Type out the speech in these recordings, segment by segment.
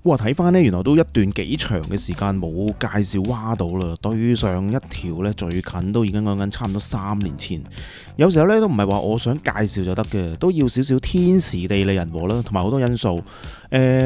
哇！睇翻呢，原來都一段幾長嘅時間冇介紹蛙島啦。對上一條呢，最近都已經講緊差唔多3年前。有時候呢，都唔係話我想介紹就得嘅，都要少少天時地利人和啦，同埋好多因素。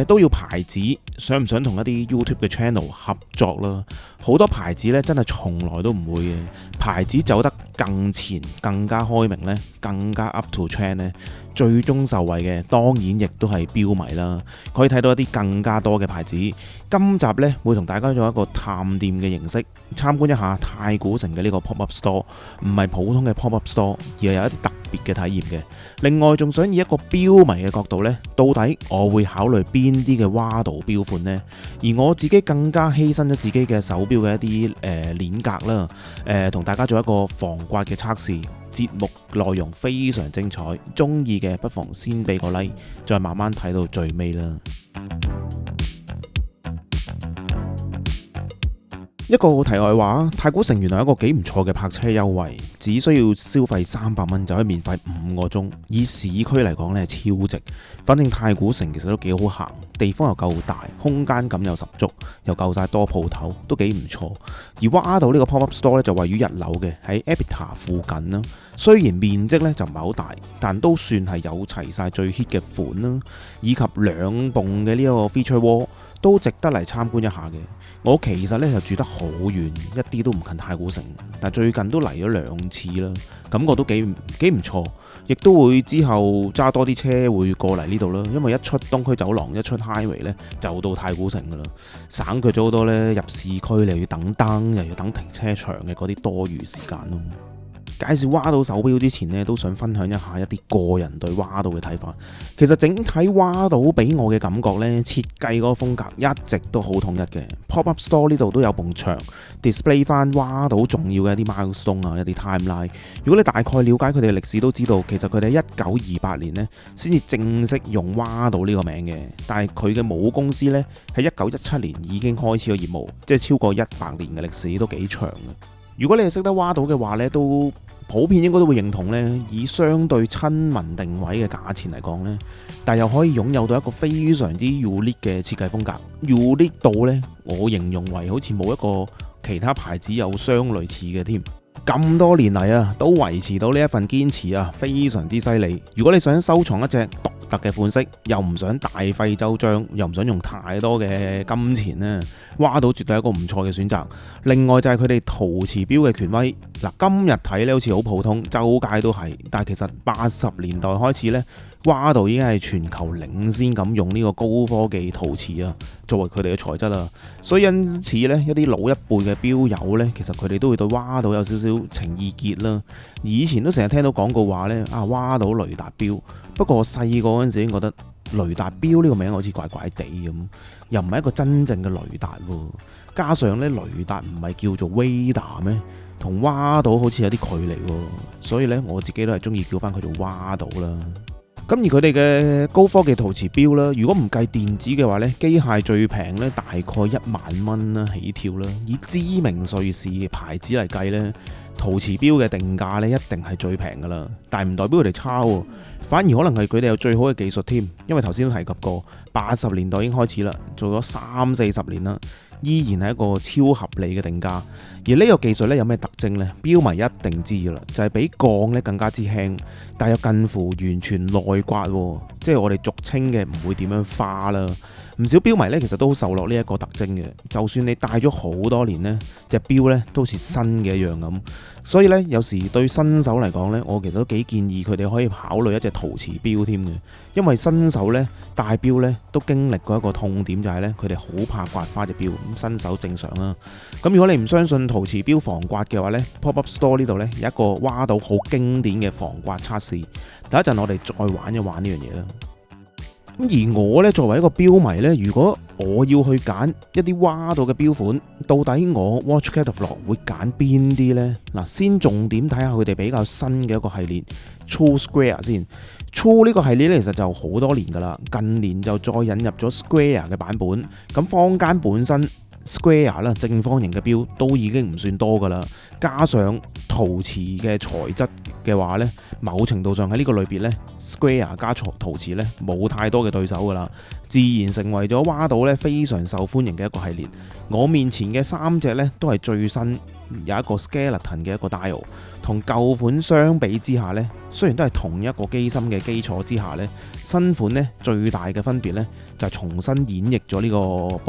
都要牌子想唔想同一啲 YouTube 嘅 channel 合作啦。好多牌子呢，真係從來都唔會嘅。牌子走得更前、更加開明呢，更加 up to trend 呢，最終受惠嘅當然亦都係標迷啦。可以睇到一啲更加多嘅牌子。今集呢，會同大家做一個探店嘅形式，參觀一下太古城嘅呢個 pop-up store，唔係普通嘅 pop-up store，而係有一啲特別嘅體驗嘅。另外仲想以一個標迷嘅角度呢，到底我會考慮邊啲嘅蛙島標款呢？而我自己更加犧牲咗自己嘅手錶嘅一啲鏈格啦，同大家做一個防刮嘅測試。節目內容非常精彩，中意嘅不妨先俾個 like， 再慢慢睇到最尾啦。一個題外話，太古城原來有一個幾唔錯嘅泊車優惠，只需要消費300蚊就可以免費5個鐘。以市區嚟講呢，超值。反正太古城其實都幾好行，地方又夠大，空間感又十足，又夠晒多鋪頭，都幾唔錯。而蛙島呢個 pop-up store 呢，就位於1樓嘅，喺 Epita 附近啦。雖然面積呢就唔係好大，但都算係有齊晒最 hit 嘅款啦，以及2棟嘅呢個 feature wall 都值得嚟參觀一下嘅。我其實呢就住得好遠，一啲都唔近太古城，但最近都嚟咗2次啦，感覺都幾唔錯，亦都會之後揸多啲車會過嚟呢度啦，因為一出東區走廊，一出 highway 呢，就到太古城噶啦，省卻咗好多呢入市區你又要等燈，又要等停車場嘅嗰啲多餘時間咯。介紹蛙島手錶之前呢，都想分享一下一啲個人對蛙島嘅睇法。其實整體蛙島俾我嘅感覺呢，設計嗰個風格一直都好統一嘅。Pop-up store 呢度都有埲牆 display 翻蛙島重要嘅一啲 milestone 啊，一啲 timeline。如果你大概了解佢哋嘅歷史，都知道其實佢哋喺1928年呢先至正式用蛙島呢個名嘅。但係佢嘅母公司呢，喺1917年已經開始咗業務，即係超過100年嘅歷史，都幾長嘅。如果你係識得蛙島嘅話呢，都普遍應該都會認同呢，以相對親民定位嘅價錢嚟講呢，但又可以擁有到一個非常之 unique 嘅設計風格。unique 到呢，我形容為好似冇一個其他牌子有相類似嘅添。咁多年嚟啊，都維持到呢一份堅持啊，非常之犀利。如果你想收藏一隻獨特嘅款式，又唔想大費周章，又唔想用太多嘅金錢呢，蛙島絕對係一個唔錯嘅選擇。另外就係佢哋陶瓷錶嘅權威。嗱，今日睇呢好似好普通，周街都係，但係其實80年代開始呢，蛙島已經係全球領先咁用呢個高科技陶瓷啊，作為佢哋嘅材質啊。所以因此呢，一啲老一輩嘅錶友呢，其實佢哋都會對蛙島有少少情意結啦。以前都成日聽到廣告話呢，蛙島雷達錶。不過我細個嗰陣時已經覺得雷達錶呢個名好似怪怪地咁，又唔係一個真正嘅雷達喎。加上呢，雷達唔係叫做 Radar 咩？同蛙島好似有啲距離喎。所以呢，我自己都係中意叫翻佢做蛙島啦。咁而佢哋嘅高科技陶瓷錶啦，如果唔計電子嘅話呢，機械最平呢大概1萬蚊啦起跳啦。以知名瑞士牌子嚟計呢，陶瓷錶嘅定價呢一定係最平噶啦，但係唔代表佢哋差喎，反而可能係佢哋有最好嘅技術添。因為頭先都提及過，80年代已經開始啦，做咗30-40年啦，依然係一個超合理嘅定價。而呢個技術呢，有咩特徵呢？錶迷一定知噶啦，就係比鋼呢更加之輕，但又近乎完全內刮喎，即係我哋俗稱嘅唔會點樣花啦。唔少錶迷呢，其實都好受落呢一個特徵嘅，就算你戴咗好多年呢，隻錶呢都好似新嘅一樣咁。所以呢，有時對新手嚟講呢，我其實都幾建議佢哋可以考慮一隻陶瓷錶添嘅，因為新手呢戴錶呢都經歷過一個痛點，就係呢，佢哋好怕刮花隻錶。咁新手正常啦。咁如果你唔相信陶瓷錶防刮嘅話呢， Pop-up Store 呢度呢有一個蛙島好經典嘅防刮測試。等一陣我哋再玩一玩呢樣嘢啦。而我呢，作為一個錶迷呢，如果我要去揀一啲蛙島嘅錶款，到底我 Watch Catalog 會揀邊啲呢？嗱，先重點睇下佢哋比較新嘅一個系列 True Square 先。True 呢個系列呢，其實就好多年噶啦，近年就再引入咗 Square 嘅版本。咁坊間本身 square 啦，正方形嘅錶都已經唔算多噶啦，加上陶瓷嘅材質嘅話呢，某程度上喺呢個類別呢 square 加陶瓷呢冇太多嘅對手噶啦，自然成為咗蛙島呢非常受歡迎嘅一個系列。我面前嘅3隻呢都係最新，有一個 skeleton 嘅一個 dial， 同舊款相比之下呢，雖然都係同一個機芯嘅基礎之下呢，新款呢最大嘅分別呢就係重新演繹咗呢個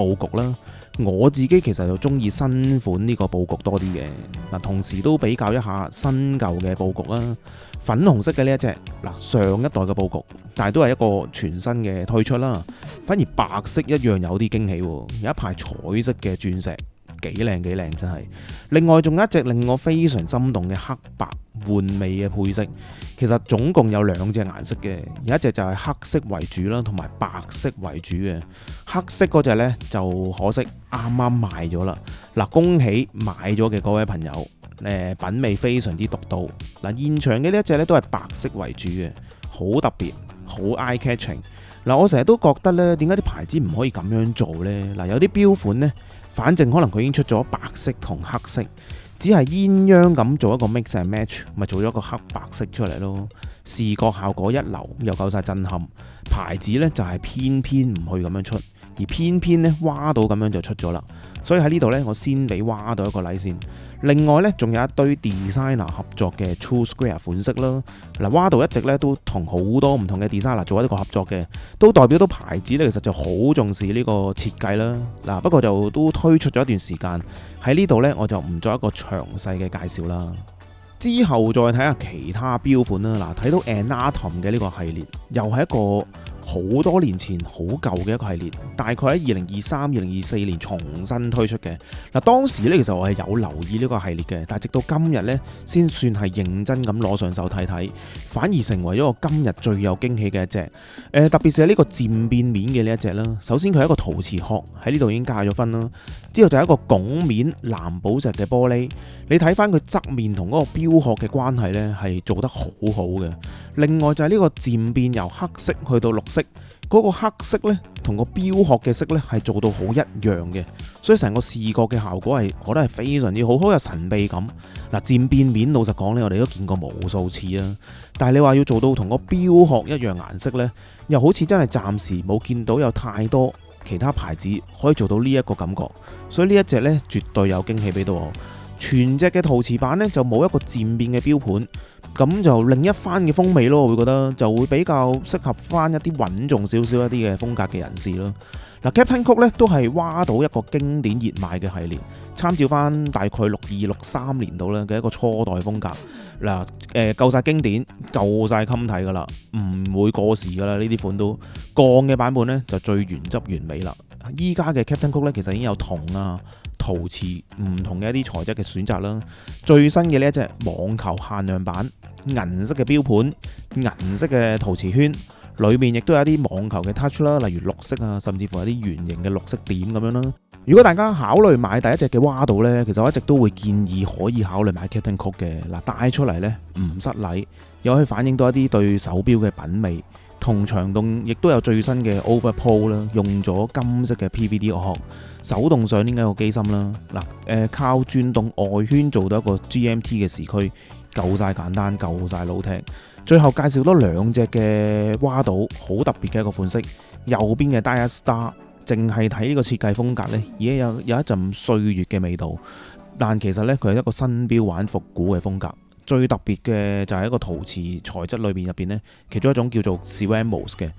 佈局啦。我自己其實就中意新款呢個佈局多啲嘅嗱，同時都比較一下新舊嘅佈局啦。粉紅色嘅呢一隻嗱，上一代嘅佈局，但係都係一個全新嘅推出啦。反而白色一樣有啲驚喜，有一排彩色嘅鑽石，幾靚真係。另外仲有一隻令我非常心動嘅黑白換味嘅配色，其實總共有2隻顏色嘅，有一隻就係黑色為主啦，同埋白色為主嘅。黑色嗰隻呢，就可惜啱啱賣咗啦。嗱，恭喜買咗嘅嗰位朋友，品味非常之獨到。嗱，現場嘅呢一隻呢，都係白色為主嘅，好特別，好 eye catching。嗱，我成日都覺得呢，點解啲牌子唔可以咁樣做呢？嗱，有啲錶款呢，反正可能佢已經出咗白色同黑色，只係鴛鴦咁做一個 mix and match， 咪做咗個黑白色出嚟咯。視覺效果一流，又夠晒震撼。牌子呢就係偏偏唔去咁樣出，而偏偏呢蛙島咁樣就出咗啦。所以喺呢度呢，我先俾蛙島一個禮先。另外呢，仲有一堆 designer 合作嘅 True Square 款式啦。嗱，蛙島一直呢都同好多唔同嘅 designer 做一個合作嘅，都代表到牌子呢其實就好重視呢個設計啦。嗱，不過就都推出咗一段時間，喺呢度呢，我就唔作一個詳細嘅介紹啦。之後再睇下其他錶款啦。嗱，睇到 Anatom 嘅呢個系列，又係一個好多年前好舊嘅一個系列，大概喺2023、2024年重新推出嘅。嗱，當時呢，其實我係有留意呢個系列嘅，但係直到今日呢，先算係認真咁攞上手睇睇，反而成為咗我今日最有驚喜嘅一隻。特別是係呢個漸變面嘅呢一隻啦。首先佢係一個陶瓷殼，喺呢度已經加咗分啦。之後就係一個拱面藍寶石嘅玻璃，你睇翻佢側面同嗰個錶殼嘅關係呢，係做得好好嘅。另外就係呢個漸變由黑色去到綠色，嗰個黑色呢同個錶殼嘅色呢係做到好一樣嘅，所以成個視覺嘅效果係我覺得係非常之好，好有神秘感。嗱，漸變面老實講呢，我哋都見過無數次啦，但係你話要做到同個錶殼一樣顏色呢，又好似真係暫時冇見到有太多其他牌子可以做到呢一個感覺，所以呢一隻呢絕對有驚喜俾到我。全隻嘅陶瓷版呢就冇一個漸變嘅錶盤，咁就另一番嘅風味咯。我會覺得就會比較適合翻一啲穩重少少一啲嘅風格嘅人士咯。嗱，Captain Cook 呢都係蛙島一個經典熱賣嘅系列，參照翻大概62、63年度咧嘅一個初代風格。嗱，夠晒經典，夠晒襟睇噶啦，唔會過時噶啦。呢啲款都鋼嘅版本呢就最原汁原味啦。依家嘅 Captain Cook 呢其實已經有銅啊、陶瓷唔同嘅一啲材質嘅選擇啦。最新嘅呢一隻網球限量版，銀色嘅錶盤，銀色嘅陶瓷圈，裏面亦都有一啲網球嘅 touch 啦，例如綠色啊，甚至乎有啲圓形嘅綠色點咁樣啦。如果大家考慮買第一隻嘅蛙島呢，其實我一直都會建議可以考慮買 Captain Cook 嘅。嗱，帶出嚟呢唔失禮，又可以反映到一啲對手錶嘅品味。同長洞亦都有最新嘅 Overpull 啦，用咗金色嘅 PVD 殼，手動上呢個機芯啦。嗱，靠轉動外圈做到一個 GMT 嘅時區，夠晒簡單，夠晒老踢。最後介紹多2隻嘅蛙島，好特別嘅一個款式。右邊嘅 Dia Star， 淨係睇呢個設計風格呢，已經有一陣歲月嘅味道。但其實呢，佢係一個新錶玩復古嘅風格。最特別嘅就係一個陶瓷材質裏邊入邊呢，其中一種叫做 Ceramos 嘅。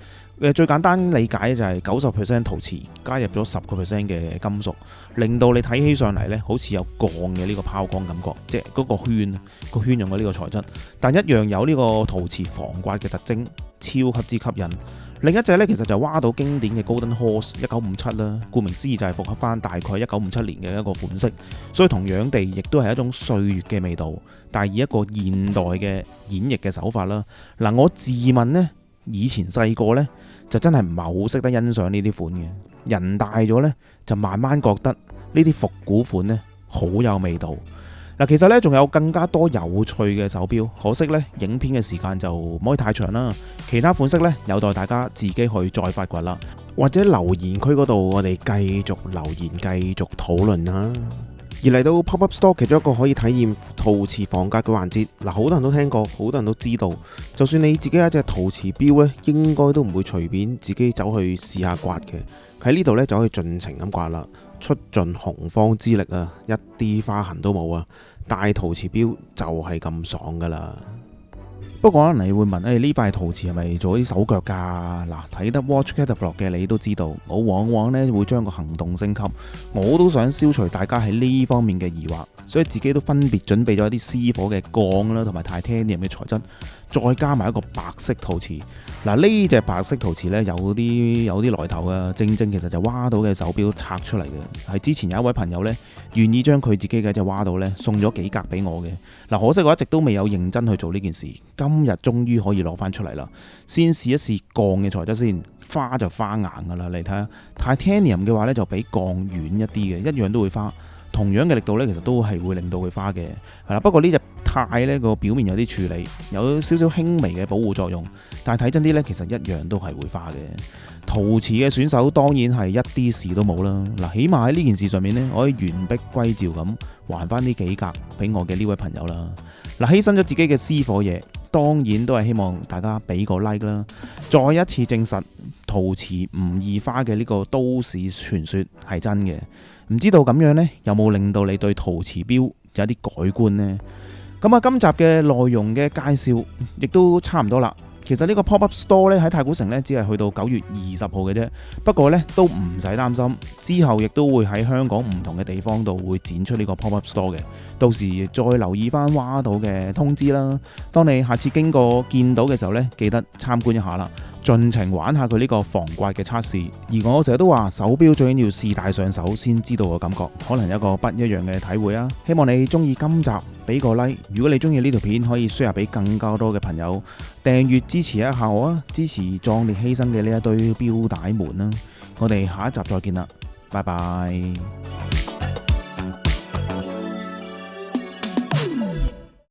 最簡單理解就係90% 陶瓷加入咗10% 嘅金屬，令到你睇起上嚟呢好似有鋼嘅呢個拋光感覺，即係嗰個圈用嘅呢個材質，但一樣有呢個陶瓷防刮嘅特徵，超級之吸引。另一隻呢，其實就係蛙島經典嘅 Golden Horse 1957啦，顧名思義就係復刻翻大概1957年嘅一個款式，所以同樣地亦都係一種歲月嘅味道，但係以一個現代嘅演繹嘅手法啦。嗱，我自問呢，以前細個呢，就真係唔係好識得欣賞呢啲款嘅，人大咗呢，就慢慢覺得呢啲復古款呢好有味道。嗱，其實咧仲有更加多有趣嘅手錶，可惜咧影片嘅時間就唔可以太長啦。其他款式咧有待大家自己去再發掘啦。或者留言區嗰度，我哋繼續留言，繼續討論啦。而嚟到 Pop-Up Store 其中一個可以體驗陶瓷房格嘅環節，嗱，好多人都聽過，好多人都知道。就算你自己有一隻陶瓷錶呢，應該都唔會隨便自己走去試下刮嘅。喺呢度呢，就可以盡情咁刮啦，出盡洪荒之力啊，一啲花痕都冇啊！戴陶瓷錶就係咁爽噶啦。不過可能你會問，呢塊陶瓷係咪做啲手腳㗎？嗱，睇得 Watch Catalog 嘅你都知道，我往往呢會將個行動升級，我都想消除大家喺呢方面嘅疑惑，所以自己都分別準備咗一啲絲火嘅鋼啦，同埋 Titanium 嘅材質，再加埋一個白色陶瓷。嗱，呢隻白色陶瓷呢，有啲來頭啊，正其實就蛙島嘅手錶拆出嚟嘅，係之前有一位朋友呢，願意將佢自己嘅隻蛙島呢送咗幾格俾我嘅。嗱，可惜我一直都未有認真去做呢件事，今日終於可以攞翻出嚟啦，先試一試鋼嘅材質先，花就花硬噶啦，你睇下 Titanium 嘅話呢，就比鋼軟一啲嘅，一樣都會花。同樣嘅力度呢，其實都係會令到佢花嘅，係啦。不過呢隻鈦呢個表面有啲處理，有少少輕微嘅保護作用，但係睇真啲呢，其實一樣都係會花嘅。陶瓷嘅選手當然係一啲事都冇啦。嗱，起碼喺呢件事上面呢，我可以完璧歸趙咁還翻呢幾格俾我嘅呢位朋友啦。嗱，犧牲咗自己嘅私伙嘢，當然都係希望大家俾個 like 啦。再一次證實陶瓷唔易花嘅呢個都市傳說係真嘅。唔知道咁樣呢，有冇令到你對陶瓷錶有啲改觀呢？咁啊，今集嘅內容嘅介紹亦都差唔多啦。其實呢個 Pop-Up Store 咧喺太古城呢，只係去到9月20號嘅啫。不過呢，都唔使擔心，之後亦都會喺香港唔同嘅地方度會展出呢個 Pop-Up Store 嘅。到時再留意翻蛙島嘅通知啦。當你下次經過見到嘅時候呢，記得參觀一下啦。盡情玩下佢呢個防刮嘅測試，而我成日都話手錶最緊要試戴上手先知道個感覺，可能有一個不一樣嘅體會啊！希望你中意今集，俾個 like。如果你中意呢條片，可以 share 俾更加多嘅朋友，訂閱支持一下我啊！支持壯烈犧牲嘅呢一堆錶帶們啦！我哋下一集再見啦，拜拜。